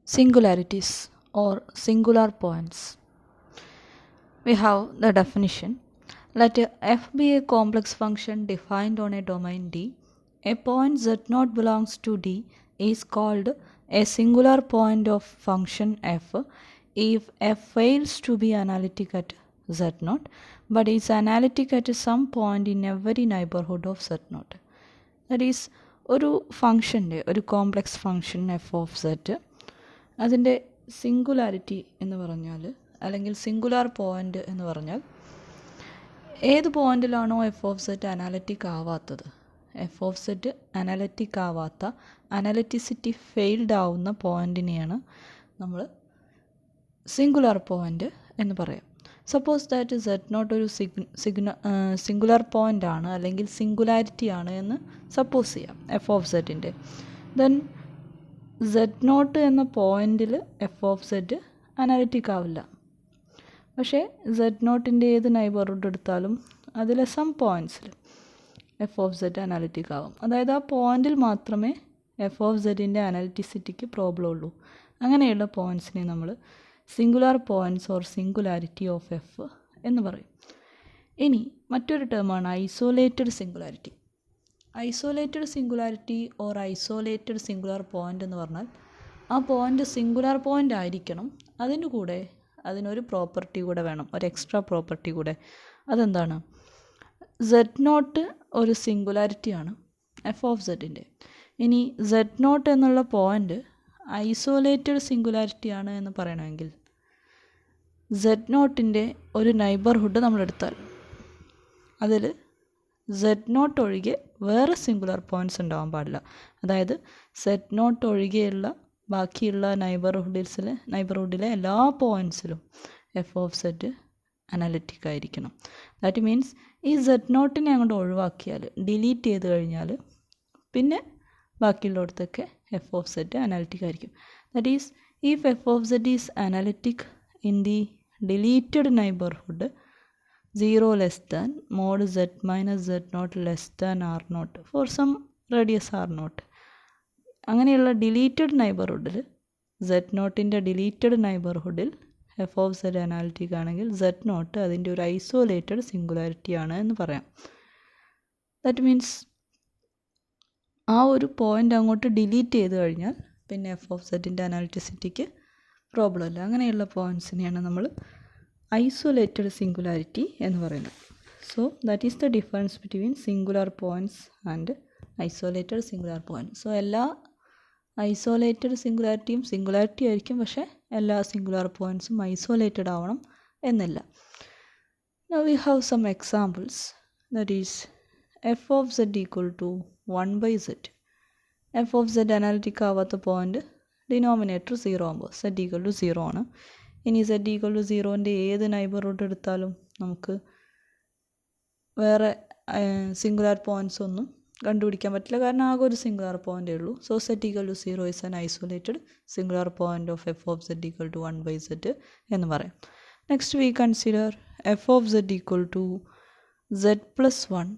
Singularities or singular points. We have the definition. Let f be a complex function defined on a domain D. A point z0 belongs to D is called a singular point of function f if f fails to be analytic at z0 but is analytic at some point in every neighborhood of z0. That is, ഒരു ഫംഗ്ഷൻ്റെ ഒരു complex function F of z അതിൻ്റെ singularity എന്ന് പറഞ്ഞാൽ അല്ലെങ്കിൽ singular point എന്ന് പറഞ്ഞാൽ ഏത് പോയിൻ്റിലാണോ എഫ് ഓഫ് സെറ്റ് അനാലിറ്റിക് ആവാത്തത്, എഫ് ഓഫ് സെറ്റ് അനാലിറ്റിക് ആവാത്ത അനാലിറ്റിസിറ്റി ഫെയിൽഡ് ആവുന്ന പോയിൻറ്റിനെയാണ് നമ്മൾ സിംഗുലാർ പോയിൻ്റ് എന്ന് പറയാം. സപ്പോസ് ദാറ്റ് സെറ്റ് നോട്ട് ഒരു സിംഗുലാർ പോയിൻ്റ് ആണ് അല്ലെങ്കിൽ സിംഗുലാരിറ്റി ആണ് എന്ന് സപ്പോസ് ചെയ്യാം എഫ് ഓഫ് സെറ്റിൻ്റെ. ദെൻ സെറ്റ് നോട്ട് എന്ന പോയിൻ്റിൽ എഫ് ഓഫ് സെറ്റ് അനാലിറ്റിക് ആവില്ല. പക്ഷേ സെറ്റ് നോട്ടിൻ്റെ ഏത് നൈബർഹുഡ് എടുത്താലും അതിലെ സം പോയിൻറ്റ്സിൽ എഫ് ഓഫ് സെറ്റ് അനാലിറ്റിക് ആവും. അതായത് ആ പോയിൻ്റിൽ മാത്രമേ എഫ് ഓഫ് സെറ്റിൻ്റെ അനാലിറ്റിസിറ്റിക്ക് പ്രോബ്ലം ഉള്ളൂ. അങ്ങനെയുള്ള പോയിൻറ്റ്സിനെ നമ്മൾ singular points or singularity of f എന്ന് പറയും. ഇനി മറ്റൊരു ടേമാണ് isolated singularity. Isolated singularity or isolated singular point എന്ന് പറഞ്ഞാൽ ആ പോയിൻ്റ് സിംഗുലാർ പോയിൻ്റ് ആയിരിക്കണം, അതിന് കൂടെ അതിനൊരു പ്രോപ്പർട്ടി കൂടെ വേണം, ഒരു എക്സ്ട്രാ പ്രോപ്പർട്ടി കൂടെ. അതെന്താണ്? സെറ്റ് നോട്ട് ഒരു സിംഗുലാരിറ്റിയാണ് എഫ് ഓഫ് സെറ്റിൻ്റെ. ഇനി സെറ്റ് നോട്ട് എന്നുള്ള പോയിൻ്റ് ഐസോലേറ്റഡ് സിംഗുലാരിറ്റി ആണ് എന്ന് പറയണമെങ്കിൽ സെറ്റ് നോട്ടിൻ്റെ ഒരു നൈബർഹുഡ് നമ്മളെടുത്താൽ അതിൽ സെറ്റ് നോട്ട് ഒഴികെ വേറെ സിംഗുലാർ പോയിൻറ്റ്സ് ഉണ്ടാവാൻ പാടില്ല. അതായത് സെറ്റ് നോട്ട് ഒഴികെയുള്ള ബാക്കിയുള്ള നൈബർഹുഡിലെ എല്ലാ പോയിൻറ്റ്സിലും എഫ് ഓഫ് സെറ്റ് അനാലിറ്റിക് ആയിരിക്കണം. ദാറ്റ് മീൻസ് ഈ സെറ്റ് നോട്ടിനെ അങ്ങോട്ട് ഒഴിവാക്കിയാൽ, ഡിലീറ്റ് ചെയ്ത് കഴിഞ്ഞാൽ പിന്നെ ബാക്കിയുള്ളിടത്തൊക്കെ എഫ് ഓഫ് സെറ്റ് അനാലിറ്റിക് ആയിരിക്കും. That is if F of set is analytic in the deleted neighbourhood 0 less than mod z minus z0 less than r0 for some radius r0. അങ്ങനെയുള്ള deleted നൈബർഹുഡിൽ z നോട്ടിൻ്റെ deleted നൈബർഹുഡിൽ f of set analytic ആണെങ്കിൽ z naught അതിൻ്റെ ഒരു isolated singularity ആണ് എന്ന് പറയാം. ദാറ്റ് മീൻസ് ആ ഒരു പോയിൻ്റ് അങ്ങോട്ട് ഡിലീറ്റ് ചെയ്ത് കഴിഞ്ഞാൽ പിന്നെ എഫ് ഓഫ് സെറ്റിൻ്റെ അനാലിറ്റിസിറ്റിക്ക് പ്രോബ്ലം ഇല്ല. അങ്ങനെയുള്ള പോയിൻറ്റ്സിനെയാണ് നമ്മൾ ഐസോലേറ്റഡ് സിംഗുലാരിറ്റി എന്ന് പറയുന്നത്. So that is the difference between singular points and isolated singular points. So എല്ലാ ഐസോലേറ്റഡ് സിംഗുലാരിറ്റിയും സിംഗുലാരിറ്റി ആയിരിക്കും, പക്ഷേ എല്ലാ സിംഗുലാർ പോയിൻറ്റ്സും ഐസോലേറ്റഡ് ആവണം എന്നില്ല. Now we have some examples. That is F of set equal to 1/z. F of set analytic ആവാത്ത point denominator 0 ആകുമ്പോൾ സെറ്റ് ഈക്വൽ ടു 0 ആണ്. ഇനി സെറ്റ് ഈക്വൽ ടു 0ൻ്റെ ഏത് നൈബർഹുഡ് എടുത്താലും നമുക്ക് വേറെ സിംഗുലാർ പോയിൻറ്റ്സ് ഒന്നും കണ്ടുപിടിക്കാൻ പറ്റില്ല, കാരണം ആകെ ഒരു സിംഗുലാർ പോയിൻ്റേ ഉള്ളൂ. So z equal to 0 is an isolated singular point of F of set equal to 1/z എന്ന് പറയാം. Next we consider F of set equal to z+1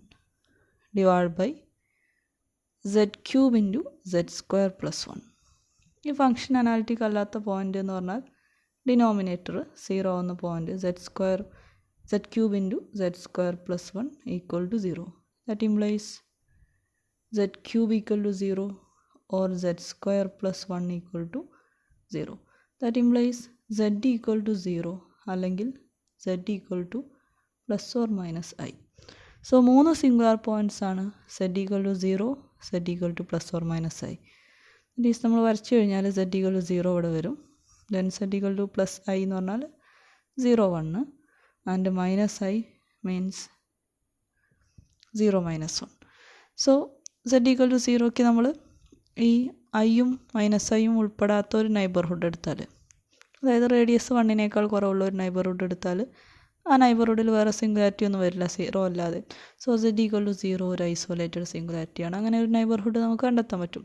divided by z³ into z² + 1. ഈ function analytic അല്ലാത്ത point എന്ന് പറഞ്ഞാൽ denominator 0 ആവുന്ന point z³ into z² + 1 equal to 0. That implies z³ equal to 0 or z² + 1 equal to 0. That implies z equal to 0 അല്ലെങ്കിൽ z equal to +or-i. So 3 singular points ആണ് z equal to 0, z equal to +or-i. These നമ്മൾ വരച്ചു കഴിഞ്ഞാൽ z equal to 0 ഇവിടെ വരും. Then z equal to +i എന്ന് പറഞ്ഞാൽ 0 1 and -i means 0 - 1. So z equal to 0ക്ക് നമ്മൾ ഈ ഐയും -iയും ഉൾപ്പെടാത്ത ഒരു നൈബർഹുഡ് എടുത്താൽ, അതായത് റേഡിയസ് 1നേക്കാൾ കുറവുള്ള ഒരു നൈബർഹുഡ് എടുത്താൽ ആ നൈബർഹുഡിൽ വേറെ സിംഗുലാരിറ്റി ഒന്നും വരില്ല 0 അല്ലാതെ. സോ z ഈക്വൽ ടു 0 ഒരു ഐസോലേറ്റഡ് സിംഗുലാരിറ്റിയാണ്. അങ്ങനെ ഒരു നൈബർഹുഡ് നമുക്ക് കണ്ടെത്താൻ പറ്റും.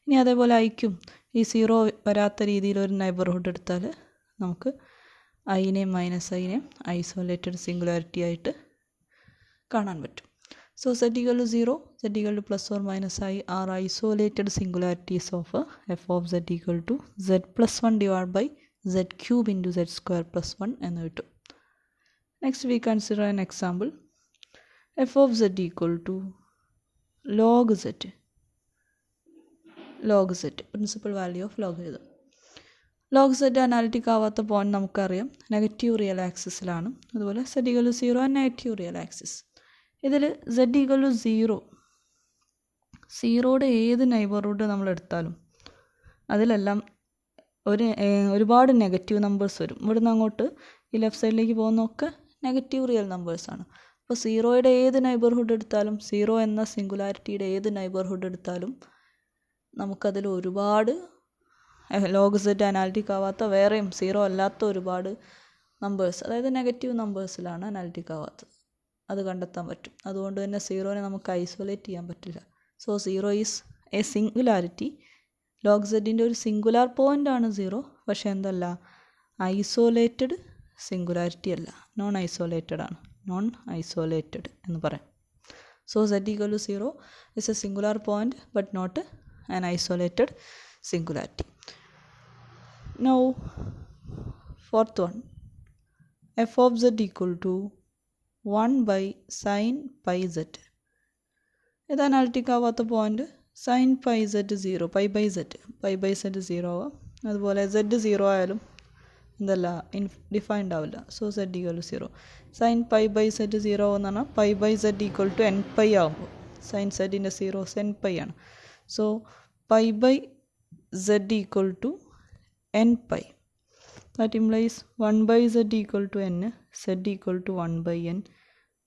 ഇനി അതേപോലെ ഐക്കും ഈ 0 വരാത്ത രീതിയിൽ ഒരു നൈബർഹുഡ് എടുത്താൽ നമുക്ക് ഐനെയും -iനെയും ഐസോലേറ്റഡ് സിംഗുലാരിറ്റി ആയിട്ട് കാണാൻ പറ്റും. So z equal to 0 z equal to plus or minus I are isolated singularities of f of z equal to z plus 1 divided by z cube into z square plus 1 എന്ന് കിട്ടും. Next we consider an example. f of z equal to log z. Log z, principal value of logarithm. Log z analytic ആവാത്ത point നമുക്കറിയാം negative real ആക്സിസിലാണ്. അതുപോലെ z equal to 0 and negative real axis. ഇതിൽ z equal to 0, 0യുടെ ഏത് neighbourhood നമ്മൾ എടുത്താലും അതിലെല്ലാം ഒരുപാട് negative numbers വരും. ഇവിടുന്ന് അങ്ങോട്ട് ഈ ലെഫ്റ്റ് സൈഡിലേക്ക് പോകുന്നതൊക്കെ നെഗറ്റീവ് റിയൽ നമ്പേഴ്സാണ്. അപ്പോൾ 0യുടെ ഏത് നെയ്ബർഹുഡ് എടുത്താലും 0 എന്ന സിംഗുലാരിറ്റിയുടെ ഏത് നെയ്ബർഹുഡ് എടുത്താലും നമുക്കതിൽ ഒരുപാട് ലോഗ് സെറ്റ് അനാലിറ്റിക് ആവാത്ത വേറെയും 0 അല്ലാത്ത ഒരുപാട് നമ്പേഴ്സ്, അതായത് നെഗറ്റീവ് നമ്പേഴ്സിലാണ് അനാലിറ്റിക് ആവാത്തത്, അത് കണ്ടെത്താൻ പറ്റും. അതുകൊണ്ട് തന്നെ 0നെ നമുക്ക് ഐസൊലേറ്റ് ചെയ്യാൻ പറ്റില്ല. So 0 is a singularity. Log സെറ്റിൻ്റെ ഒരു സിംഗുലാർ പോയിൻ്റ് ആണ് 0, പക്ഷേ എന്തല്ല, ഐസൊലേറ്റഡ് സിംഗുലാരിറ്റി അല്ല, നോൺ ഐസൊലേറ്റഡ് ആണ്. നോൺ ഐസൊലേറ്റഡ് എന്ന് പറയാം. So z equal to 0 is a singular point but not an isolated singularity. Now fourth one, f of z equal to 1 by sin pi z. ഇത് analytic ആവാത്ത point sin pi z 0, pi by z 0 ആവാം. അതുപോലെ z 0 ആയാലും എന്തല്ല defined ആവില്ല. So z equal to 0. sin pi by z 0 എന്ന് പറഞ്ഞാൽ pi by z equal to n pi ആകുമ്പോൾ sin z-ൻ്റെ 0 n pi ആണ്. So pi by z equal to n pi. That implies 1 by z equal to n, z equal to 1 by n,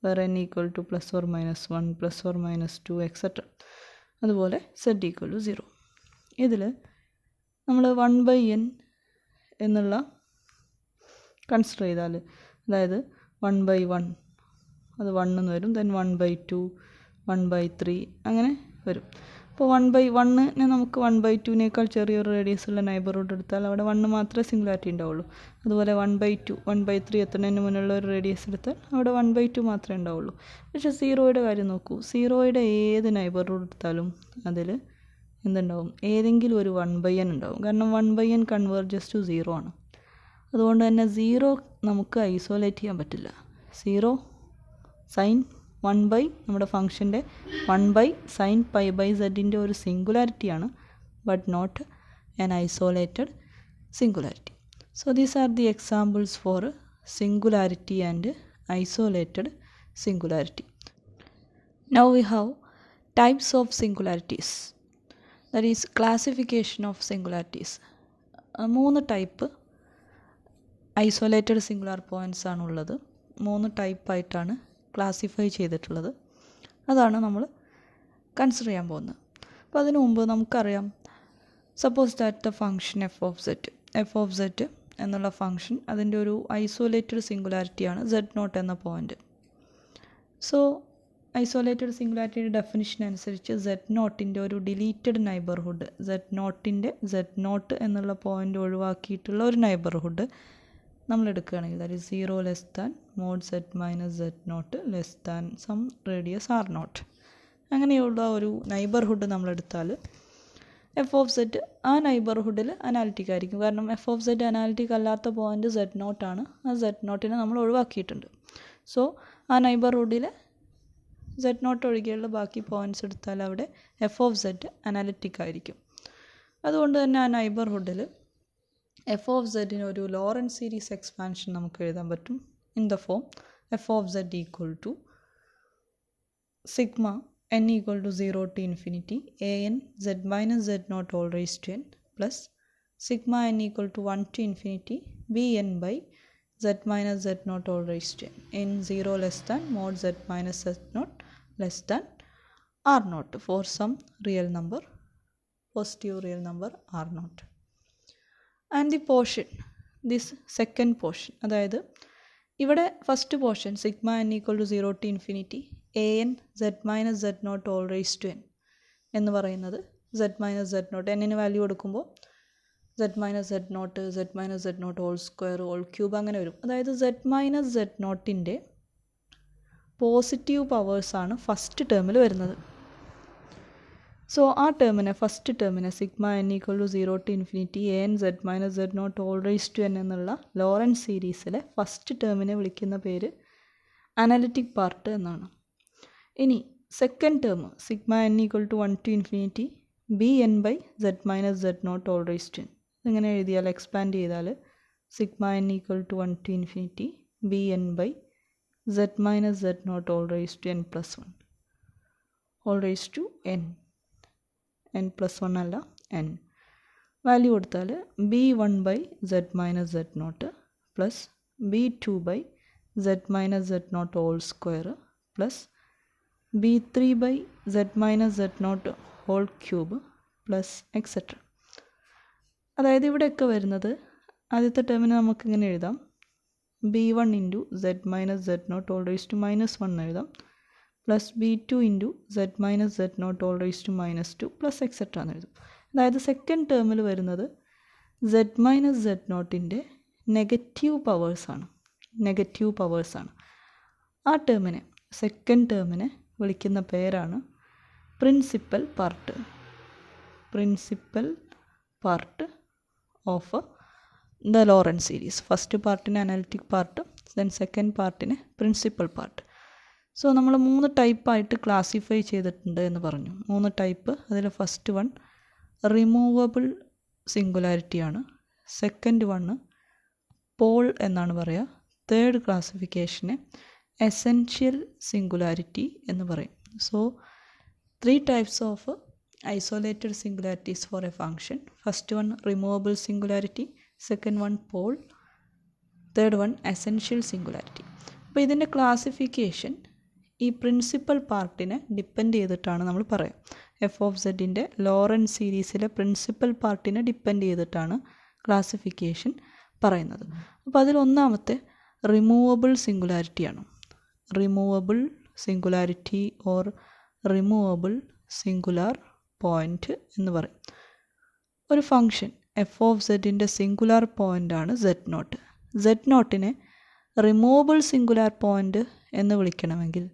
where n equal to plus or minus 1, plus or minus 2, etc. അതുപോലെ z equal to 0. ഇതിൽ നമ്മൾ 1 by n എന്നുള്ള consider ചെയ്താൽ, അതായത് 1 by 1 അത് 1 എന്ന് വരും, then 1 by 2, 1 by 3 അങ്ങനെ വരും. അപ്പോൾ 1 by 1നെ നമുക്ക് 1 by 2നേക്കാൾ ചെറിയൊരു റേഡിയസ് ഉള്ള നൈബർഹുഡ് എടുത്താൽ അവിടെ 1 മാത്രമേ സിംഗുലാരിറ്റി ഉണ്ടാവുള്ളൂ. അതുപോലെ 1 by 2, 1 by 3 എത്തുന്നതിന് മുന്നുള്ള ഒരു റേഡിയസ് എടുത്താൽ അവിടെ 1 by 2 മാത്രമേ ഉണ്ടാവുള്ളൂ. പക്ഷേ 0യുടെ കാര്യം നോക്കൂ, 0യുടെ ഏത് നൈബർഹുഡ് എടുത്താലും അതിൽ എന്തുണ്ടാവും, ഏതെങ്കിലും ഒരു 1 by n ഉണ്ടാവും. കാരണം 1 by n കൺവേർജസ് ടു 0 ആണ്. അതുകൊണ്ട് തന്നെ 0 നമുക്ക് ഐസൊലേറ്റ് ചെയ്യാൻ പറ്റില്ല. 0 സൈൻ 1 by നമ്മുടെ ഫംഗ്ഷൻ്റെ 1 by sin pi by z-ൻ്റെ ഒരു സിംഗുലാരിറ്റിയാണ്, but not an isolated singularity. So these are the examples for singularity and isolated singularity. Now we have types of singularities, that is classification of singularities. 3 type isolated singular points ആണുള്ളത്. 3 ടൈപ്പായിട്ടാണ് classify ചെയ്തിട്ടുള്ളത്. അതാണ് നമ്മൾ consider ചെയ്യാൻ പോകുന്നത്. അപ്പോൾ അതിനു മുമ്പ് നമുക്കറിയാം, suppose that the function F of set എന്നുള്ള ഫംഗ്ഷൻ അതിൻ്റെ ഒരു ഐസൊലേറ്റഡ് സിംഗുലാരിറ്റിയാണ് z0 എന്ന പോയിൻ്റ്. സോ ഐസൊലേറ്റഡ് സിംഗുലാരിറ്റിയുടെ ഡെഫിനിഷൻ അനുസരിച്ച് z0ൻ്റെ ഒരു ഡിലീറ്റഡ് നൈബർഹുഡ്, z0 എന്നുള്ള പോയിൻ്റ് ഒഴിവാക്കിയിട്ടുള്ള ഒരു നൈബർഹുഡ് നമ്മൾ എടുക്കുകയാണെങ്കിൽ, that is 0 less than mod z minus z0 less than some radius r0, അങ്ങനെയുള്ള ഒരു നൈബർഹുഡ് നമ്മളെടുത്താൽ എഫ് ഓഫ് സെറ്റ് ആ നൈബർഹുഡിൽ അനാലിറ്റിക് ആയിരിക്കും. കാരണം എഫ് ഓഫ് സെറ്റ് അനാലിറ്റിക് അല്ലാത്ത പോയിൻ്റ് z0 ആണ്. ആ z0നെ നമ്മൾ ഒഴിവാക്കിയിട്ടുണ്ട്. സോ ആ നൈബർഹുഡിൽ z0 ഒഴികെയുള്ള ബാക്കി പോയിൻറ്റ്സ് എടുത്താൽ അവിടെ എഫ് ഓഫ് സെറ്റ് അനാലിറ്റിക് ആയിരിക്കും. അതുകൊണ്ട് തന്നെ ആ നൈബർഹുഡിൽ എഫ് ഓഫ് സെറ്റിന് ഒരു ലോറൻസ് സീരീസ് എക്സ്പാൻഷൻ നമുക്ക് എഴുതാൻ പറ്റും in the form F of set equal to sigma n equal to 0 to infinity an z minus z0 all raised to n plus sigma n equal to 1 to infinity bn by z minus z0 all raised to n in 0 less than mod z minus z0 less than r0 for some real number, positive real number r0. And the portion, this second portion, അതായത് ഇവിടെ first portion sigma n equal to 0 to infinity an z minus z0 all raised to n എന്ന് പറയുന്നത് z minus z0 n-ന് value കൊടുക്കുമ്പോൾ z minus z0 all square all cube അങ്ങനെ വരും. അതായത് z minus z0ൻ്റെ positive പവേഴ്സാണ് ഫസ്റ്റ് ടേമിൽ വരുന്നത്. സോ ആ ടേമിനെ ഫസ്റ്റ് ടേമിനെ sigma n equal to 0 to infinity a n z minus z not whole raise to n എന്നുള്ള ലോറൻസ് സീരീസിലെ ഫസ്റ്റ് ടേമിനെ വിളിക്കുന്ന പേര് അനലിറ്റിക് പാർട്ട് എന്നാണ്. ഇനി second term sigma n equal to 1 to infinity b n by z minus z not whole raise to n. ഇങ്ങനെ എഴുതിയാൽ expand ചെയ്താൽ sigma n equal to 1 to infinity b n by z minus z not whole raise to n plus 1 whole raise to n plus 1 അല്ല n. Value കൊടുത്താൽ b1 by z minus z nought plus b2 by z minus z not whole square plus b3 by z minus z nought whole cube plus etcetera. അതായത് ഇവിടെയൊക്കെ വരുന്നത് ആദ്യത്തെ ടേമിന് നമുക്കിങ്ങനെ എഴുതാം b1 into z minus z not whole raise to minus 1 എഴുതാം plus b2 into z minus z not whole raise to minus 2 plus etcetera എന്ന് എഴുതും. അതായത് സെക്കൻഡ് ടേമിൽ വരുന്നത് z മൈനസ് z നോട്ടിൻ്റെ നെഗറ്റീവ് പവേഴ്സാണ്. ആ ടേമിനെ സെക്കൻഡ് ടേമിനെ വിളിക്കുന്ന പേരാണ് principal part of the Laurent series. First പാർട്ടിന് അനലിറ്റിക് പാർട്ട്, ദെൻ സെക്കൻഡ് പാർട്ടിന് പ്രിൻസിപ്പൽ പാർട്ട്. സോ നമ്മൾ 3 ടൈപ്പായിട്ട് ക്ലാസിഫൈ ചെയ്തിട്ടുണ്ട് എന്ന് പറഞ്ഞു. 3 ടൈപ്പ്. അതിൽ ഫസ്റ്റ് വൺ റിമൂവബിൾ സിംഗുലാരിറ്റിയാണ്. സെക്കൻഡ് വണ്ണ് പോൾ എന്നാണ് പറയുക. തേർഡ് ക്ലാസിഫിക്കേഷനെ എസെൻഷ്യൽ സിംഗുലാരിറ്റി എന്ന് പറയും. So 3 types of isolated singularities for a function. First one removable singularity, second one pole, third one essential singularity. അപ്പോൾ ഇതിൻ്റെ ക്ലാസിഫിക്കേഷൻ ഈ പ്രിൻസിപ്പൽ പാർട്ടിനെ ഡിപ്പെൻഡ് ചെയ്തിട്ടാണ് നമ്മൾ പറയാം. എഫ് ഓഫ് സെഡിൻ്റെ ലോറൻസ് സീരീസിലെ പ്രിൻസിപ്പൽ പാർട്ടിനെ ഡിപ്പെൻഡ് ചെയ്തിട്ടാണ് ക്ലാസിഫിക്കേഷൻ പറയുന്നത്. അപ്പോൾ അതിൽ ഒന്നാമത്തെ റിമൂവബിൾ സിംഗുലാരിറ്റിയാണ്. Removable singularity or removable singular point എന്ന് പറയും. ഒരു ഫങ്ഷൻ എഫ് ഓഫ് സെഡിൻ്റെ സിംഗുലാർ പോയിൻ്റാണ് സെഡ് നോട്ട്. സെഡ് നോട്ടിനെ റിമൂവബിൾ സിംഗുലാർ പോയിൻ്റ് എന്ന് വിളിക്കണമെങ്കിൽ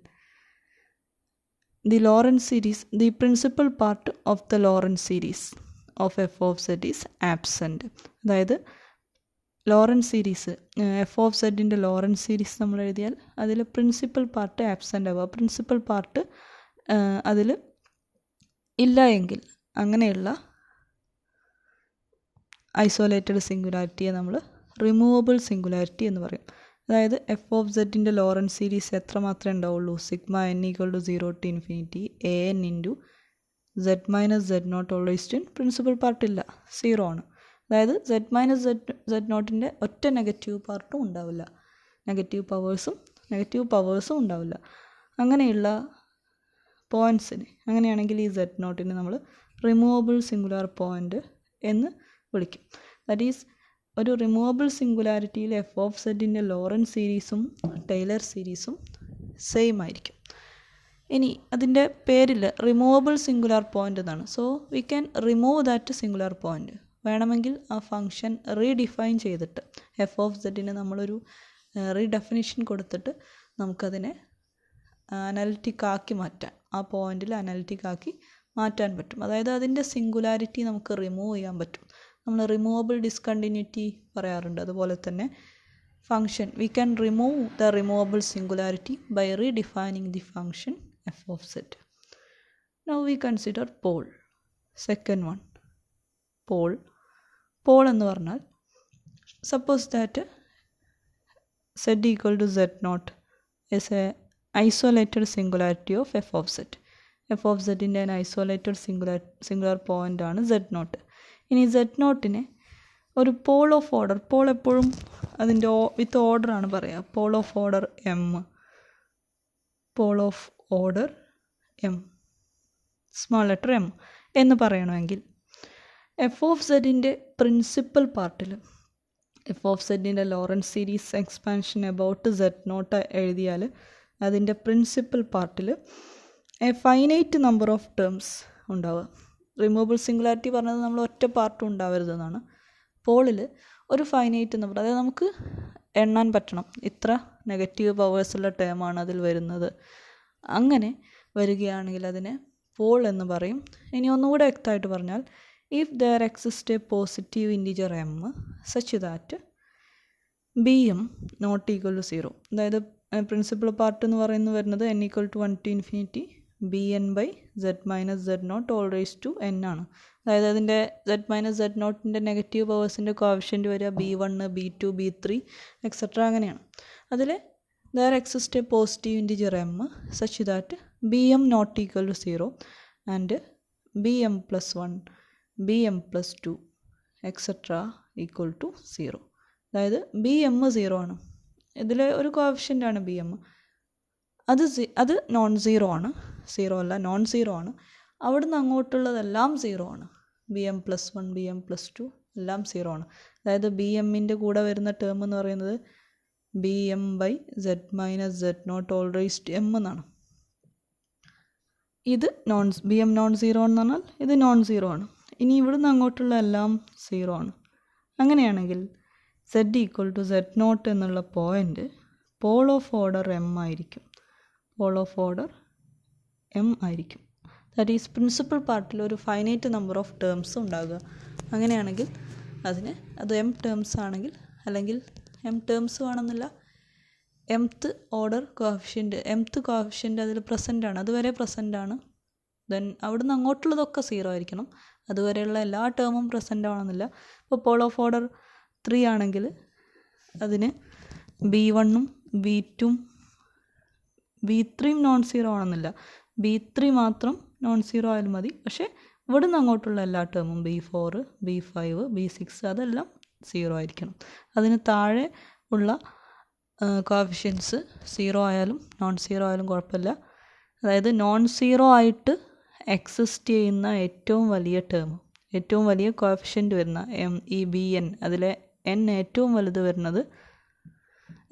the principal part of the Lorentz series of f of z is absent. അതായത് ലോറൻസ് സീരീസ് എഫ് ഓഫ് സെഡിൻ്റെ ലോറൻസ് സീരീസ് നമ്മൾ എഴുതിയാൽ അതിൽ പ്രിൻസിപ്പൽ പാർട്ട് ആബ്സെൻ്റ് ആവുക. പ്രിൻസിപ്പൽ പാർട്ട് അതിൽ ഇല്ല എങ്കിൽ അങ്ങനെയുള്ള ഐസൊലേറ്റഡ് സിംഗുലാരിറ്റിയെ നമ്മൾ റിമൂവബിൾ സിംഗുലാരിറ്റി എന്ന് പറയും. അതായത് എഫ് ഓഫ് സെഡിൻ്റെ ലോറൻസ് സീരീസ് എത്ര മാത്രമേ ഉണ്ടാവുള്ളൂ? Sigma n equal to 0 to infinity a n into z minus z not whole raise to n. Principal പാർട്ടില്ല, 0 ആണ്. അതായത് z മൈനസ് z നോട്ടിൻ്റെ ഒറ്റ നെഗറ്റീവ് പാർട്ടും ഉണ്ടാവില്ല, നെഗറ്റീവ് പവേഴ്സും ഉണ്ടാവില്ല. അങ്ങനെയുള്ള പോയിൻറ്റ്സിന്, അങ്ങനെയാണെങ്കിൽ ഈ z നോട്ടിനെ നമ്മൾ റിമൂവബിൾ സിംഗുലാർ പോയിൻ്റ് എന്ന് വിളിക്കും. ദാറ്റ് ഈസ് ഒരു റിമൂവബിൾ സിംഗുലാരിറ്റിയിൽ എഫ് ഓഫ് സെഡിൻ്റെ ലോറൻസ് സീരീസും ടൈലർ സീരീസും സെയിം ആയിരിക്കും. ഇനി അതിൻ്റെ പേരിൽ റിമൂവബിൾ സിംഗുലാർ പോയിൻ്റ് എന്നാണ്. So we can remove that singular point. വേണമെങ്കിൽ ആ ഫങ്ഷൻ റീഡിഫൈൻ ചെയ്തിട്ട് എഫ് ഓഫ് സെഡിന് നമ്മളൊരു റീഡെഫിനിഷൻ കൊടുത്തിട്ട് നമുക്കതിനെ അനലിറ്റിക് ആക്കി മാറ്റാൻ, ആ പോയിന്റിൽ അനലിറ്റിക് ആക്കി മാറ്റാൻ പറ്റും. അതായത് അതിൻ്റെ സിംഗുലാരിറ്റി നമുക്ക് റിമൂവ് ചെയ്യാൻ പറ്റും. നമ്മൾ റിമൂവബിൾ ഡിസ്കണ്ടിന്യൂറ്റി പറയാറുണ്ട്. അതുപോലെ തന്നെ function we can remove the removable singularity by redefining the function f of z. Now we consider pole. Second one pole എന്ന് പറഞ്ഞാൽ suppose that z equal to z naught is a isolated singularity of F of z. F of സെഡിൻ്റെ isolated singular point ആണ് z naught. ഇനി z നോട്ടിനെ ഒരു pole of order, Paul എപ്പോഴും അതിൻ്റെ വിത്ത് ഓർഡറാണ് പറയുക. Pole of order m, small letter m എന്ന് പറയണമെങ്കിൽ എഫ് ഓഫ് സെഡിൻ്റെ പ്രിൻസിപ്പൽ പാർട്ടിൽ എഫ് ഓഫ് സെഡിൻ്റെ Laurent series expansion about z naught എഴുതിയാൽ അതിൻ്റെ പ്രിൻസിപ്പൽ പാർട്ടിൽ a finite number of terms ഉണ്ടാവുക. റിമൂവബിൾ സിംഗുലാരിറ്റി പറഞ്ഞത് നമ്മൾ ഒറ്റ പാർട്ടും ഉണ്ടാവരുതെന്നാണ്. പോളിൽ ഒരു ഫൈനൈറ്റ് നമ്പർ, അതായത് നമുക്ക് എണ്ണാൻ പറ്റണം ഇത്ര നെഗറ്റീവ് പവേഴ്സുള്ള ടേമാണ് അതിൽ വരുന്നത്. അങ്ങനെ വരികയാണെങ്കിൽ അതിനെ പോൾ എന്ന് പറയും. ഇനി ഒന്നുകൂടെ വ്യക്തമായിട്ട് പറഞ്ഞാൽ, if there exist a positive integer m such that b m not equal to 0, അതായത് പ്രിൻസിപ്പൽ പാർട്ട് എന്ന് പറയുന്നത് വരുന്നത് n equal to 1 to infinity b n by Z minus Z not whole raise to n ആണ്. അതായത് അതിൻ്റെ z minus z നോട്ടിൻ്റെ negative പവേഴ്സിൻ്റെ coefficient വരിക B1, B2, B3 എക്സെട്ര അങ്ങനെയാണ്. അതിൽ there exist a positive integer m such that b m not equal to 0 and B M plus 1, B M plus 2 etcetera equal to 0. അതായത് B M 0 ആണ്. ഇതിൽ ഒരു കോഎഫിഷ്യൻ്റാണ് B M, അത് non zero ആണ്, zero അല്ല നോൺ സീറോ ആണ്. അവിടുന്ന് അങ്ങോട്ടുള്ളതെല്ലാം 0 ആണ്. B M plus 1, B M plus 2 എല്ലാം 0 ആണ്. അതായത് ബി എമ്മിൻ്റെ കൂടെ വരുന്ന ടേം എന്ന് പറയുന്നത് B M by Z minus Z not whole raise to M എന്നാണ്. ഇത് ബി എം നോൺ സീറോ എന്ന് പറഞ്ഞാൽ ഇത് നോൺ സീറോ ആണ്. ഇനി ഇവിടുന്ന് അങ്ങോട്ടുള്ള എല്ലാം 0 ആണ്. അങ്ങനെയാണെങ്കിൽ z equal to z naught എന്നുള്ള point pole of order m ആയിരിക്കും. പോൾ ഓഫ് ഓർഡർ എം ആയിരിക്കും. ദാറ്റ് ഈസ് പ്രിൻസിപ്പൽ പാർട്ടിൽ ഒരു ഫൈനൈറ്റ് നമ്പർ ഓഫ് ടേംസ് ഉണ്ടാകുക. അങ്ങനെയാണെങ്കിൽ അത് എം ടേംസ് ആണെങ്കിൽ, അല്ലെങ്കിൽ എം ടേംസ് വേണമെന്നില്ല, എംത്ത് ഓർഡർ കോഫിഷ്യൻ്റ് അതിൽ പ്രസൻ്റ് ആണ്, അതുവരെ പ്രസൻ്റ് ആണ്. ദെൻ അവിടുന്ന് അങ്ങോട്ടുള്ളതൊക്കെ 0 ആയിരിക്കണം. അതുവരെയുള്ള എല്ലാ ടേമും പ്രസൻ്റ് ആവണമെന്നില്ല. ഇപ്പോൾ പോൾ ഓഫ് ഓർഡർ 3 ആണെങ്കിൽ അതിന് B1ഉം B2ഉം B3യും നോൺ സീറോ ആണെന്നില്ല, B3 മാത്രം നോൺ സീറോ ആയാലും മതി. പക്ഷേ ഇവിടുന്ന് അങ്ങോട്ടുള്ള എല്ലാ ടേമും B4, B5, B6 അതെല്ലാം 0 ആയിരിക്കണം. അതിന് താഴെ ഉള്ള കോഫിഷ്യൻസ് 0 ആയാലും നോൺ സീറോ ആയാലും കുഴപ്പമില്ല. അതായത് നോൺ സീറോ ആയിട്ട് എക്സിസ്റ്റ് ചെയ്യുന്ന ഏറ്റവും വലിയ ടേം, ഏറ്റവും വലിയ കോഫിഷ്യൻ്റ് വരുന്ന ഈ BN, അതിലെ n ഏറ്റവും വലുത് വരുന്നത്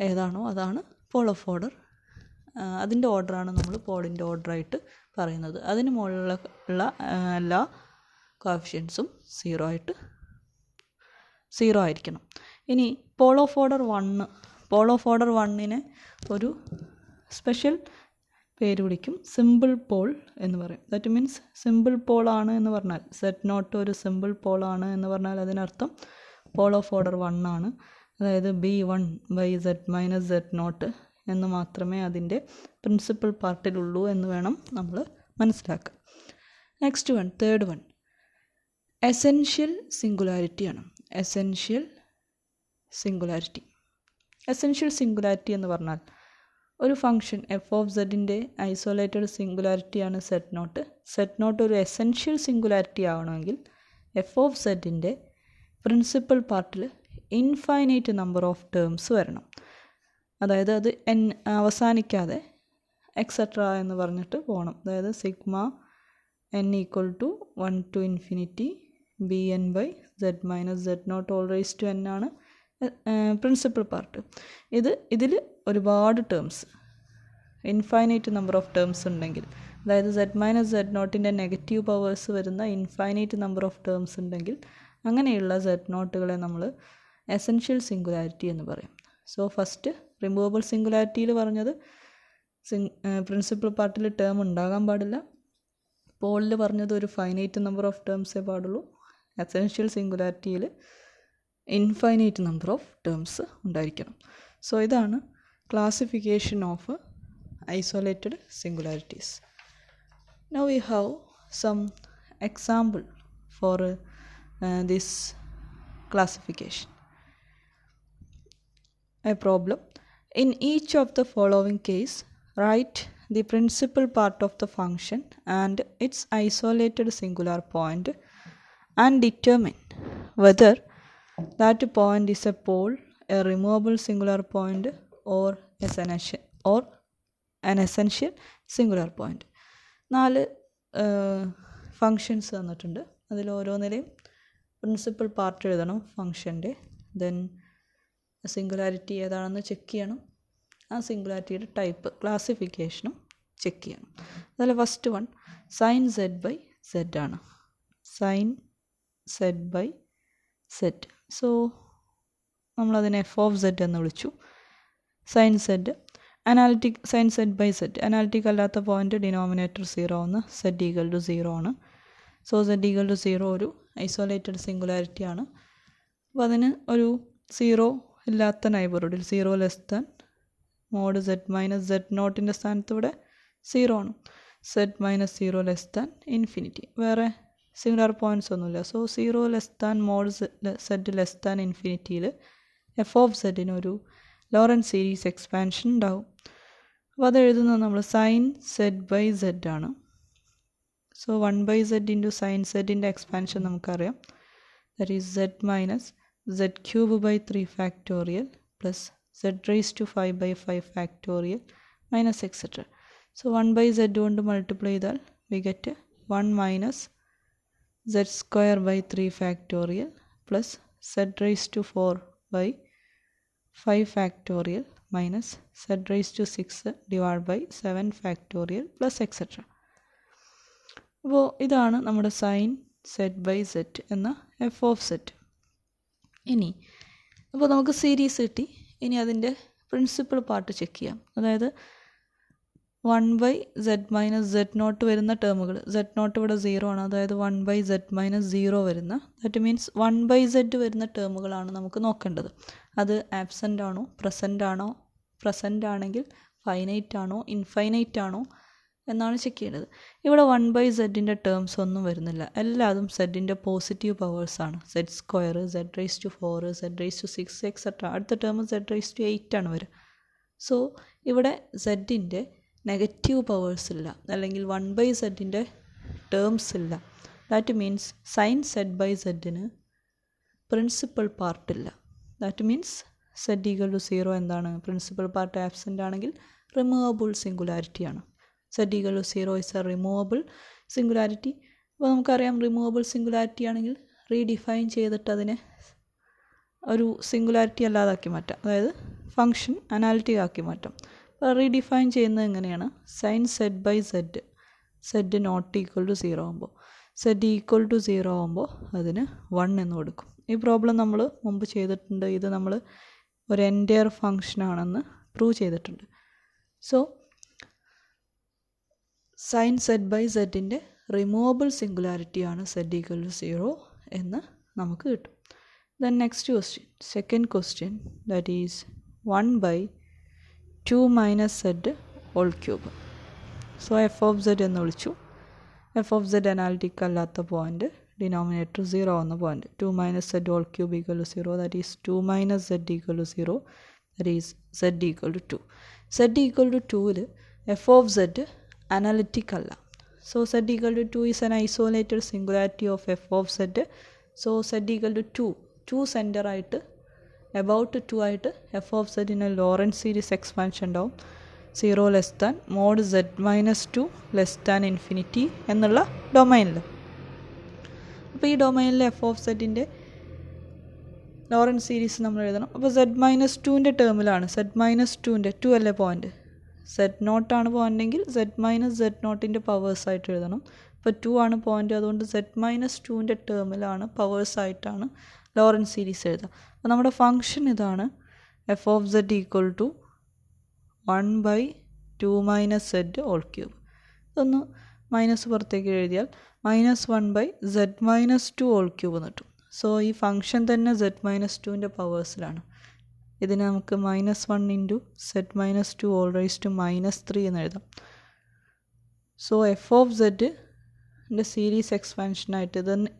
ഏതാണോ അതാണ് പോൾ ഓഫ് ഓർഡർ. അതിൻ്റെ ഓർഡറാണ് നമ്മൾ പോളിൻ്റെ ഓർഡറായിട്ട് പറയുന്നത്. അതിന് മുകളിലുള്ള എല്ലാ കോഫിഷ്യൻസും 0 ആയിരിക്കണം. ഇനി പോൾ ഓഫ് ഓർഡർ 1നെ ഒരു സ്പെഷ്യൽ പേര് വിളിക്കും, സിമ്പിൾ പോൾ എന്ന് പറയും. ദാറ്റ് മീൻസ് സിമ്പിൾ പോൾ ആണ് എന്ന് പറഞ്ഞാൽ, സെഡ് നോട്ട് ഒരു സിമ്പിൾ പോൾ ആണ് എന്ന് പറഞ്ഞാൽ അതിനർത്ഥം പോൾ ഓഫ് ഓർഡർ 1 ആണ്. അതായത് B1 by Z minus Z naught എന്ന് മാത്രമേ അതിൻ്റെ പ്രിൻസിപ്പൽ പാർട്ടിലുള്ളൂ എന്ന് വേണം നമ്മൾ മനസ്സിലാക്കുക. Next one, third one, essential സിംഗുലാരിറ്റിയാണ്. എസെൻഷ്യൽ സിംഗുലാരിറ്റി എന്ന് പറഞ്ഞാൽ ഒരു ഫംഗ്ഷൻ എഫ് ഓഫ് സെഡിൻ്റെ ഐസൊലേറ്റഡ് സിംഗുലാരിറ്റിയാണ് സെഡ് നോട്ട്. സെഡ് നോട്ട് ഒരു എസെൻഷ്യൽ സിംഗുലാരിറ്റി ആവണമെങ്കിൽ എഫ് ഓഫ് സെഡിൻ്റെ പ്രിൻസിപ്പൽ പാർട്ടിൽ ഇൻഫൈനൈറ്റ് നമ്പർ ഓഫ് ടേംസ് വരണം. അതായത് അത് അവസാനിക്കാതെ എക്സെട്ര എന്ന് പറഞ്ഞിട്ട് പോകണം. അതായത് sigma n equal to 1 to infinity bn by Z minus Z not whole raise to n ആണ് പ്രിൻസിപ്പൽ പാർട്ട്. ഇതിൽ ഒരുപാട് terms, infinite number of terms ഉണ്ടെങ്കിൽ, അതായത് സെഡ് മൈനസ് സെഡ് നോട്ടിൻ്റെ നെഗറ്റീവ് പവേഴ്സ് വരുന്ന ഇൻഫൈനൈറ്റ് നമ്പർ ഓഫ് ടേംസ് ഉണ്ടെങ്കിൽ അങ്ങനെയുള്ള Z നോട്ടുകളെ നമ്മൾ എസെൻഷ്യൽ സിംഗുലാരിറ്റി എന്ന് പറയും. സോ ഫസ്റ്റ് റിമൂവബിൾ സിംഗുലാരിറ്റിയിൽ പറഞ്ഞത് പ്രിൻസിപ്പൽ പാർട്ടിൽ ടേം ഉണ്ടാകാൻ പാടില്ല. പോളിൽ പറഞ്ഞത് ഒരു ഫൈനൈറ്റ് നമ്പർ ഓഫ് ടേംസേ പാടുള്ളൂ. എസെൻഷ്യൽ സിംഗുലാരിറ്റിയിൽ ഇൻഫൈനൈറ്റ് നമ്പർ ഓഫ് ടേംസ് ഉണ്ടായിരിക്കണം. സോ ഇതാണ് classification of isolated singularities. Now we have some example for this classification. A problem. In each of the following case, write the principal part of the function and its isolated singular point and determine whether that point is a pole, a removable singular point or an essential singular point. 4 functions തന്നിട്ടുണ്ട്. അതിൽ ഓരോന്നിലെയും principal part എഴുതണം ഫങ്ഷൻ്റെ. Then singularity ഏതാണെന്ന് check ചെയ്യണം. ആ സിംഗുലാരിറ്റിയുടെ type ക്ലാസിഫിക്കേഷനും ചെക്ക് ചെയ്യണം. അതിൽ first one sine z by z ആണ്. Sine z by z. So നമ്മളതിനെ എഫ് ഓഫ് സെഡ് എന്ന് വിളിച്ചു. Sine z analytic sine set by z, analytic അല്ലാത്ത പോയിന്റ് ഡിനോമിനേറ്റർ 0 എന്ന്, സെറ്റ് ഈക്വൽ ടു 0 ആണ്. സോ സെറ്റ് ഈക്വൽ ടു 0 ഒരു isolated singularity ആണ്. അപ്പോൾ അതിന് ഒരു 0 ഇല്ലാത്ത നൈബർഹുഡിൽ 0 less than mod z minus z നോട്ടിൻ്റെ സ്ഥാനത്ത് ഇവിടെ 0 ആണ്. Z minus 0 less than infinity, വേറെ സിംഗുലാർ പോയിൻറ്റ്സ് ഒന്നുമില്ല. So 0 less than mod z less than ഇൻഫിനിറ്റിയിൽ എഫ് ഓഫ് സെറ്റിനൊരു ലോറൻസ് സീരീസ് എക്സ്പാൻഷൻ ഉണ്ടാവും. അപ്പോൾ അത് എഴുതുന്നത് നമ്മൾ സൈൻ സെറ്റ് ബൈ സെഡ് ആണ്. സോ 1/z ഇൻറ്റു സൈൻ സെറ്റിൻ്റെ എക്സ്പാൻഷൻ നമുക്കറിയാം. That is z minus z cube by 3 factorial plus zed raise to 5/5 factorial minus etcetera. So 1/z കൊണ്ട് മൾട്ടിപ്ലൈ ചെയ്താൽ we get 1 minus z square by 3 factorial plus zed raise to 4/5 factorial minus zed raise to 6 divide by 7 factorial plus etcetera. അപ്പോൾ ഇതാണ് നമ്മുടെ sine set by zed എന്ന F of zed. ഇനി അപ്പോൾ നമുക്ക് series കിട്ടി. ഇനി അതിൻ്റെ പ്രിൻസിപ്പൽ പാർട്ട് ചെക്ക് ചെയ്യാം. അതായത് 1/z മൈനസ് സെഡ് നോട്ട് വരുന്ന ടേമുകൾ, സെഡ് നോട്ട് ഇവിടെ 0 ആണ്, അതായത് 1/z മൈനസ് 0 വരുന്ന, ദാറ്റ് മീൻസ് 1/z വരുന്ന ടേമുകളാണ് നമുക്ക് നോക്കേണ്ടത്. അത് ആബ്സെൻ്റ് ആണോ, പ്രസൻ്റ് ആണെങ്കിൽ ഫൈനൈറ്റ് ആണോ, ഇൻഫൈനൈറ്റ് ആണോ എന്നാണ് ചെക്ക് ചെയ്യേണ്ടത്. ഇവിടെ 1/zൻ്റെ ടേംസ് ഒന്നും വരുന്നില്ല, എല്ലാതും സെഡിൻ്റെ പോസിറ്റീവ് പവേഴ്സാണ്. Z square, z raise to 4, z raise to 6 etcetera. അടുത്ത ടേം സെഡ് റേസ് ടു 8 ആണ് വരിക. സോ ഇവിടെ സെഡിൻ്റെ നെഗറ്റീവ് പവേഴ്സ് ഇല്ല, അല്ലെങ്കിൽ 1/zൻ്റെ ടേംസ് ഇല്ല. That means sine set by സെഡിന് പ്രിൻസിപ്പൽ പാർട്ടില്ല. That means z equal to 0 എന്താണ്, പ്രിൻസിപ്പൽ പാർട്ട് ആബ്സെൻ്റ് ആണെങ്കിൽ റിമൂവബിൾ സിംഗുലാരിറ്റിയാണ്. Z equal to 0 is a removable singularity. അപ്പോൾ നമുക്കറിയാം റിമൂവബിൾ സിംഗുലാരിറ്റി ആണെങ്കിൽ റീഡിഫൈൻ ചെയ്തിട്ട് അതിനെ ഒരു സിംഗുലാരിറ്റി അല്ലാതാക്കി മാറ്റാം, അതായത് ഫങ്ഷൻ അനാലിറ്റിക് ആക്കി മാറ്റാം. അപ്പോൾ റീഡിഫൈൻ ചെയ്യുന്നത് എങ്ങനെയാണ്, sine set by zed, zed nought equal to 0 ആകുമ്പോൾ, സെഡ് ഈക്വൽ ടു 0 ആകുമ്പോൾ അതിന് 1 എന്ന് കൊടുക്കും. ഈ പ്രോബ്ലം നമ്മൾ മുമ്പ് ചെയ്തിട്ടുണ്ട്. ഇത് നമ്മൾ ഒരു എൻറ്റയർ ഫങ്ഷനാണെന്ന് പ്രൂവ് ചെയ്തിട്ടുണ്ട്. സോ സൈൻ സെറ്റ് ബൈ സെഡിൻ്റെ റിമൂവബിൾ സിംഗുലാരിറ്റിയാണ് സെഡ് ഈക്വൽ ടു 0 എന്ന് നമുക്ക് കിട്ടും. Then next question, second question, that is 1/2 minus z whole cube. So F of z എന്ന് വിളിച്ചു. എഫ് ഓഫ് സെഡ് അനാലിറ്റിക് അല്ലാത്ത പോയിൻ്റ്, ഡിനോമിനേറ്റർ 0 എന്ന point. 2 minus z whole cube equal to 0, that is 2 minus z equal to 0, that is z equal to 2. Z equal to 2ൽ f of z analytic അല്ല. So z equal to 2 is an isolated singularity of F of z. So z equal to 2 centre ആയിട്ട് about 2 ആയിട്ട് f of സെഡിന് Laurent series expansion ഉണ്ടാവും. 0 less than mod z minus 2 less than infinity എന്നുള്ള ഡൊമൈനിൽ. അപ്പോൾ ഈ ഡൊമൈനിൽ f of സെഡിൻ്റെ ലോറൻസ് സീരീസ് നമ്മൾ എഴുതണം. അപ്പോൾ സെഡ് മൈനസ് 2ൻ്റെ ടേമിലാണ്, സെഡ് മൈനസ് 2ൻ്റെ 2 അല്ലേ പോയിൻ്റ്, സെഡ് നോട്ടാണ് പോയിൻ്റെങ്കിൽ സെഡ് മൈനസ് സെഡ് നോട്ടിൻ്റെ പവേഴ്സായിട്ട് എഴുതണം. ഇപ്പോൾ 2 ആണ് പോയിൻ്റ്, അതുകൊണ്ട് സെഡ് മൈനസ് 2ൻ്റെ ടേമിലാണ് പവേഴ്സായിട്ടാണ് ലോറൻസ് സീരീസ് എഴുതുക. അപ്പോൾ നമ്മുടെ ഫങ്ഷൻ ഇതാണ്, f of z equal to 1/2 minus z whole cube. ഇതൊന്ന് മൈനസ് പുറത്തേക്ക് എഴുതിയാൽ -1/z മൈനസ് 2 ഹോൾ ക്യൂബ് എന്ന് കിട്ടും. സോ ഈ ഫങ്ഷൻ തന്നെ സെഡ് മൈനസ് 2ൻ്റെ പവേഴ്സിലാണ്. ഇതിന് നമുക്ക് -1 ഇൻറ്റു സെഡ് മൈനസ് 2 ഹോൾ റൈസ് ടു -3 എന്ന് എഴുതാം. സോ എഫ് ഓഫ് സെഡിൻ്റെ സീരീസ് എക്സ്പാൻഷനായിട്ട് തന്നെ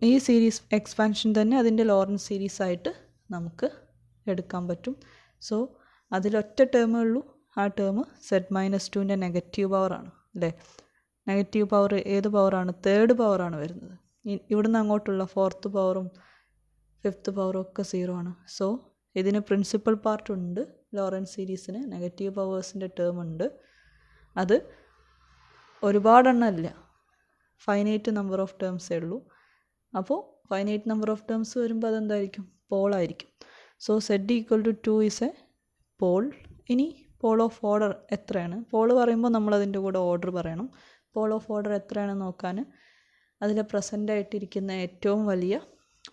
ഈ സീരീസ് എക്സ്പാൻഷൻ തന്നെ അതിൻ്റെ ലോറൻസ് സീരീസ് ആയിട്ട് നമുക്ക് എടുക്കാൻ പറ്റും. സോ അതിലൊറ്റ ടേമേ ഉള്ളൂ, ആ ടേം സെഡ് മൈനസ് 2ൻ്റെ നെഗറ്റീവ് പവറാണ് അല്ലേ. നെഗറ്റീവ് പവർ ഏത് പവറാണ്, തേർഡ് പവറാണ് വരുന്നത്. ഇവിടുന്ന് അങ്ങോട്ടുള്ള 4th പവറും 5th പവറും ഒക്കെ 0 ആണ്. സോ ഇതിന് പ്രിൻസിപ്പൽ പാർട്ട് ഉണ്ട്, ലോറൻസ് സീരീസിന് നെഗറ്റീവ് പവേഴ്സിൻ്റെ ടേം ഉണ്ട്. അത് ഒരുപാടെണ്ണം ഇല്ല, ഫൈനൈറ്റ് നമ്പർ ഓഫ് ടേംസേ ഉള്ളൂ. അപ്പോൾ ഫൈനൈറ്റ് നമ്പർ ഓഫ് ടേംസ് വരുമ്പോൾ അതെന്തായിരിക്കും, പോളായിരിക്കും. So z equal to 2 is a pole. ഇനി പോൾ ഓഫ് ഓർഡർ എത്രയാണ്, പോൾ പറയുമ്പോൾ നമ്മളതിൻ്റെ കൂടെ ഓർഡർ പറയണം. പോൾ ഓഫ് ഓർഡർ എത്രയാണെന്ന് നോക്കാൻ അതിൽ പ്രസൻ്റ് ആയിട്ടിരിക്കുന്ന ഏറ്റവും വലിയ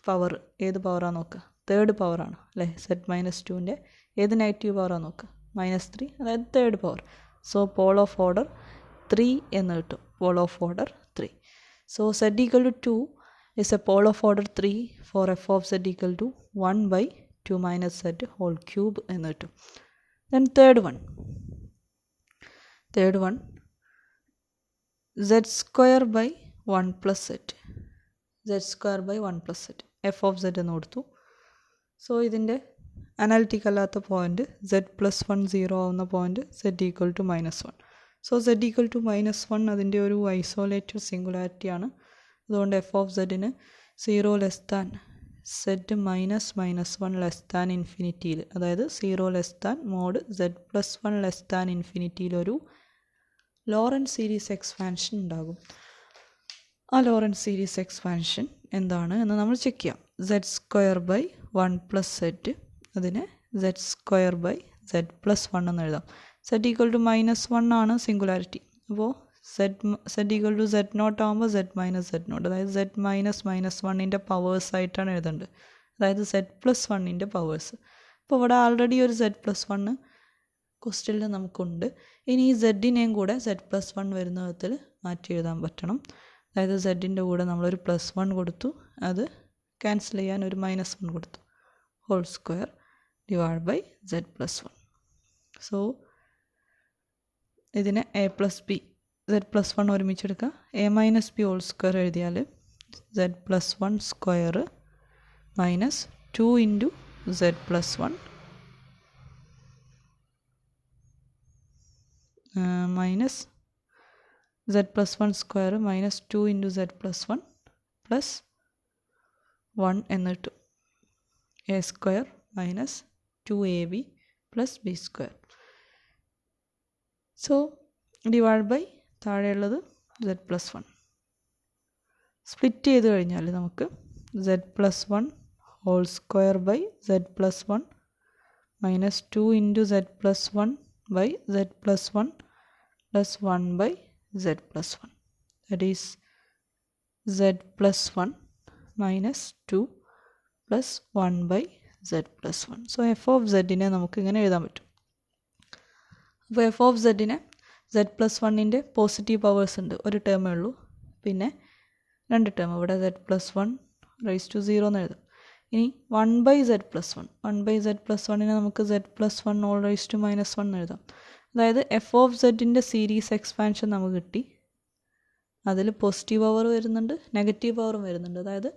പവർ ഏത് പവറാണ് നോക്കുക, തേർഡ് പവറാണ് അല്ലേ, സെഡ് മൈനസ് 2ൻ്റെ ഏത് നെഗറ്റീവ് പവറാണ് നോക്കുക, -3, അതായത് third power. So pole of order 3 എന്ന് കിട്ടും, pole of order 3. So z equal to 2 is a pole of order 3 for f of z equal to 1/2 minus z whole cube എന്ന് കിട്ടും. Then third one z square by 1 plus z, z square by 1 plus z, f of z എന്ന് കൊടുത്തു. So ഇതിൻ്റെ analytic അല്ലാത്ത point z+1 0 ആവുന്ന point z equal to -1. So z equal to -1 അതിൻ്റെ ഒരു isolated singularity ആണ്. അതുകൊണ്ട് എഫ് ഓഫ് സെഡിന് 0 less than z -1 less than ഇൻഫിനിറ്റിയിൽ, അതായത് 0 less than mod z+1 less than ഇൻഫിനിറ്റിയിലൊരു ലോറൻസ് സീരീസ് എക്സ്പാൻഷൻ ഉണ്ടാകും. ആ ലോറൻസ് സീരീസ് എക്സ്പാൻഷൻ എന്താണ് എന്ന് നമ്മൾ ചെക്ക് ചെയ്യാം. z² / 1 + z, അതിനെ z² / z+1 എന്ന് എഴുതാം. z equal to -1 ആണ് സിംഗുലാരിറ്റി. അപ്പോൾ z equal to z0 ആകുമ്പോൾ z - z0, അതായത് z -1ൻ്റെ പവേഴ്സ് ആയിട്ടാണ് എഴുതേണ്ടത്, അതായത് z+1ൻ്റെ പവേഴ്സ്. അപ്പോൾ ഇവിടെ ആൾറെഡി ഒരു z+1 ക്വസ്റ്റ്യനിൽ നമുക്കുണ്ട്. ഇനി ഈ z-നെയും കൂടെ z+1 വരുന്ന വിധത്തിൽ മാറ്റി എഴുതാൻ പറ്റണം. അതായത് z-ൻ്റെ കൂടെ നമ്മളൊരു +1 കൊടുത്തു, അത് ക്യാൻസൽ ചെയ്യാൻ ഒരു -1 കൊടുത്തു, whole square divide by z+1. So ഇതിനെ a+b, z+1 ഒരുമിച്ചെടുക്കുക, a - b ഹോൾ സ്ക്വയർ എഴുതിയാൽ z+1 square -2 into z+1 minus z+1 square -2 into z+1 plus 1 എന്ന് കിട്ടും. a² - 2ab plus b². So divide by താഴെയുള്ളത് z+1. സ്പ്ലിറ്റ് ചെയ്ത് കഴിഞ്ഞാൽ നമുക്ക് z+1 whole square by z+1 -2 into z+1 by z+1 plus 1 by z+1. That is z+1 -2 plus 1 by z+1. So F of സെഡിനെ നമുക്ക് ഇങ്ങനെ എഴുതാൻ പറ്റും. അപ്പോൾ എഫ് ഓഫ് സെഡിനെ z+1ൻ്റെ പോസിറ്റീവ് പവേഴ്സ് ഉണ്ട്, ഒരു ടേമേ ഉള്ളൂ, പിന്നെ 2 ടേം, ഇവിടെ z+1 raised to 0 എന്ന് എഴുതാം. ഇനി 1 ബൈ z+1 നമുക്ക് z+1 all raised to -1 എന്ന് എഴുതാം. അതായത് എഫ് ഓഫ് സെഡിൻ്റെ സീരീസ് എക്സ്പാൻഷൻ നമുക്ക് കിട്ടി. അതിൽ പോസിറ്റീവ് പവർ വരുന്നുണ്ട്, നെഗറ്റീവ് പവറും വരുന്നുണ്ട്. അതായത്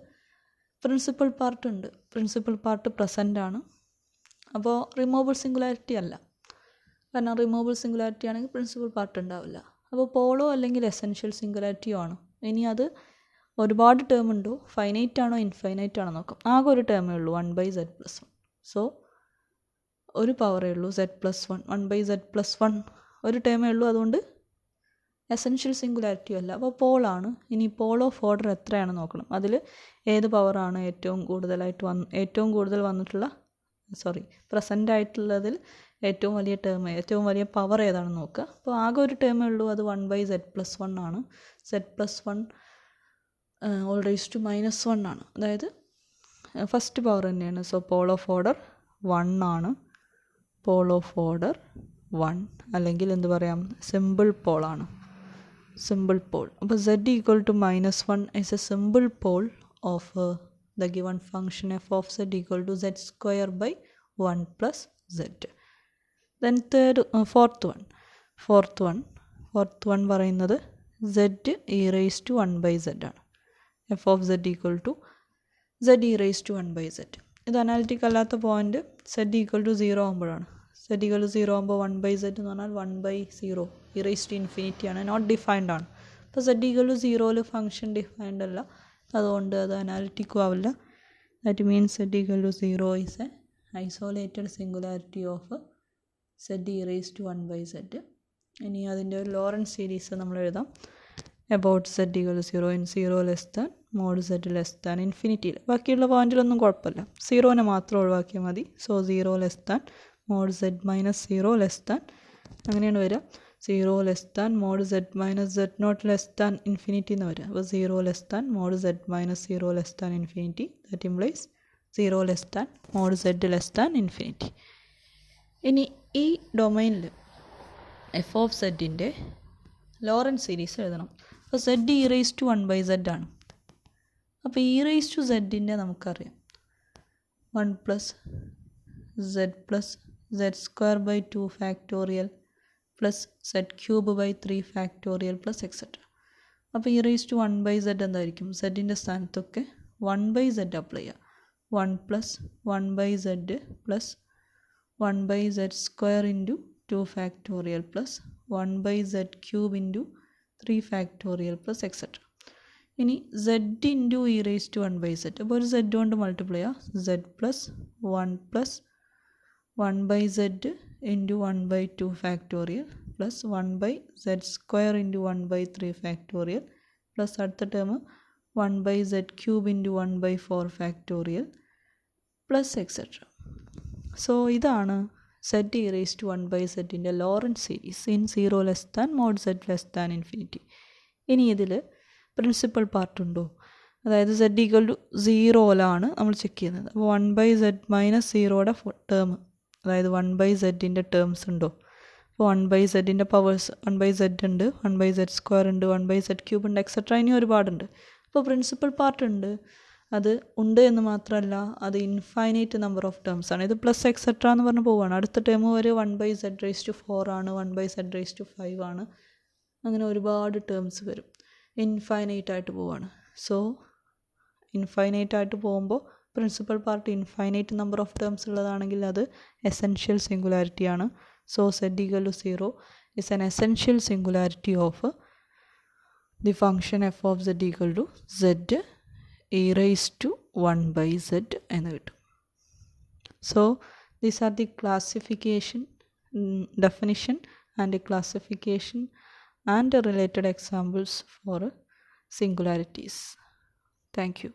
പ്രിൻസിപ്പൽ പാർട്ടുണ്ട്, പ്രിൻസിപ്പൽ പാർട്ട് പ്രസൻ്റ് ആണ്. അപ്പോൾ റിമൂവബിൾ സിംഗുലാരിറ്റി അല്ല, കാരണം റിമൂവബിൾ സിംഗുലാരിറ്റി ആണെങ്കിൽ പ്രിൻസിപ്പൽ പാർട്ട് ഉണ്ടാവില്ല. അപ്പോൾ പോളോ അല്ലെങ്കിൽ എസെൻഷ്യൽ സിംഗുലാരിറ്റിയോ ആണ്. ഇനി അത് ഒരുപാട് ടേം ഉണ്ടോ, ഫൈനൈറ്റ് ആണോ ഇൻഫൈനൈറ്റ് ആണോ നോക്കാം. ആകെ ഒരു ടേമേ ഉള്ളൂ, 1 ബൈ z+1. സോ ഒരു പവറേ ഉള്ളൂ z+1, 1 ബൈ z+1 ഒരു ടേമേ ഉള്ളൂ, അതുകൊണ്ട് എസെൻഷ്യൽ സിംഗുലാരിറ്റിയോ അല്ല, അപ്പോൾ പോളാണ്. ഇനി പോൾ ഓഫ് ഓർഡർ എത്രയാണ് നോക്കണം. അതിൽ ഏത് പവറാണ് ഏറ്റവും കൂടുതൽ വന്നിട്ടുള്ള പ്രസൻ്റ് ആയിട്ടുള്ളതിൽ ഏറ്റവും വലിയ ടേം, ഏറ്റവും വലിയ പവർ ഏതാണെന്ന് നോക്കുക. അപ്പോൾ ആകെ ഒരു ടേമേ ഉള്ളൂ, അത് 1 ബൈ z+1 ആണ്. z+1 all raised to -1 ആണ്, അതായത് ഫസ്റ്റ് പവർ തന്നെയാണ്. സോ പോൾ ഓഫ് ഓർഡർ 1 ആണ്, പോൾ ഓഫ് ഓർഡർ 1, അല്ലെങ്കിൽ എന്ത് പറയാം, സിമ്പിൾ പോളാണ്, സിമ്പിൾ പോൾ. അപ്പോൾ z equal to -1 is a simple pole of the given function f of z equal to z² by 1 plus z. Then fourth one പറയുന്നത് z e raised to 1 by z ആണ്. f of z equal to z e raised to 1 by z. ഇത് analytic അല്ലാത്ത point z equal to 0 ആകുമ്പോഴാണ്. z equal to 0 ആകുമ്പോൾ 1 by z എന്ന് പറഞ്ഞാൽ 1 by 0 e raised to infinity ആണ്, not defined ആണ്. അപ്പോൾ z equal to 0 function defined അല്ല, അതുകൊണ്ട് അത് അനാലിറ്റിക്കും ആവില്ല. That means z equal to 0 is A isolated singularity of z e raised to 1 by z. ഇനി അതിൻ്റെ ഒരു ലോറൻസ് സീരീസ് നമ്മൾ എഴുതാം. about z equal to 0 in 0 less than mod z less than ഇൻഫിനിറ്റിയിൽ. ബാക്കിയുള്ള പോയിന്റിലൊന്നും കുഴപ്പമില്ല, 0നെ മാത്രം ഒഴിവാക്കിയാൽ മതി. So 0 less than mod z minus 0 less than, അങ്ങനെയാണ് വരിക. 0 less than mod z minus z0 less than infinity എന്ന് വരിക. അപ്പോൾ 0 less than mod z minus 0 less than infinity, that implies 0 less than mod z less than infinity. ഇനി ഈ ഡൊമൈനിൽ f of സെഡിൻ്റെ Laurent series എഴുതണം. അപ്പോൾ Z E raise to 1/z ആണ്. അപ്പോൾ ഇ റേസ് ടു സെഡിൻ്റെ നമുക്കറിയാം 1 plus z square by 2 factorial plus z³ 3 factorial plus etcetera. അപ്പോൾ ഇ റേസ് ടു 1/z എന്തായിരിക്കും? സെഡിൻ്റെ സ്ഥാനത്തൊക്കെ 1/z അപ്ലൈ ചെയ്യുക. 1 plus 1/z plus 1/z square into 2 factorial plus 1/z³ into 3 factorial plus etcetera. ഇനി z into E raise to 1/z. അപ്പോൾ ഒരു z കൊണ്ട് multiply ചെയ്യുക. z plus 1 plus 1/z into 1/2 factorial plus 1/z square into 1/3 factorial plus അടുത്ത term 1/z³ into 1/4 factorial plus etcetera. So ഇതാണ് z e raise to 1/zൻ്റെ Laurent series in 0 less than mod z less than infinity. ഇനി ഇതിൽ principal പാർട്ടുണ്ടോ? അതായത് z equal to 0ലാണ് നമ്മൾ check ചെയ്യുന്നത്. അപ്പോൾ 1/z minus 0യുടെ term, അതായത് 1/zൻ്റെ ടേംസ് ഉണ്ടോ? അപ്പോൾ 1/zൻ്റെ പവേഴ്സ് 1/z ഉണ്ട്, 1/z സ്ക്വയർ ഉണ്ട്, 1/z³ ഉണ്ട്, എക്സെട്ര ഇനി ഒരുപാടുണ്ട്. അപ്പോൾ പ്രിൻസിപ്പൽ പാർട്ട് ഉണ്ട്, അത് ഉണ്ട് എന്ന് മാത്രമല്ല അത് ഇൻഫൈനൈറ്റ് നമ്പർ ഓഫ് ടേംസ് ആണ്. ഇത് പ്ലസ് എക്സെട്ര എന്ന് പറഞ്ഞ് പോവുകയാണ്. അടുത്ത ടേം വരെ 1/z റേസ് ടു 4 ആണ്, 1/z റേസ് ടു 5 ആണ്, അങ്ങനെ ഒരുപാട് ടേംസ് വരും. ഇൻഫൈനൈറ്റ് ആയിട്ട് പോവുകയാണ്. സോ ഇൻഫൈനൈറ്റ് ആയിട്ട് പോകുമ്പോൾ principal part infinite number of terms ഉള്ളതാണെങ്കിൽ അത് എസെൻഷ്യൽ സിംഗുലാരിറ്റി ആണ്. So z equal to 0 is an essential singularity of the function F of z equal to z e raised to 1/z എന്ന് കിട്ടും. So these are the classification, definition and classification and related examples for singularities. Thank you.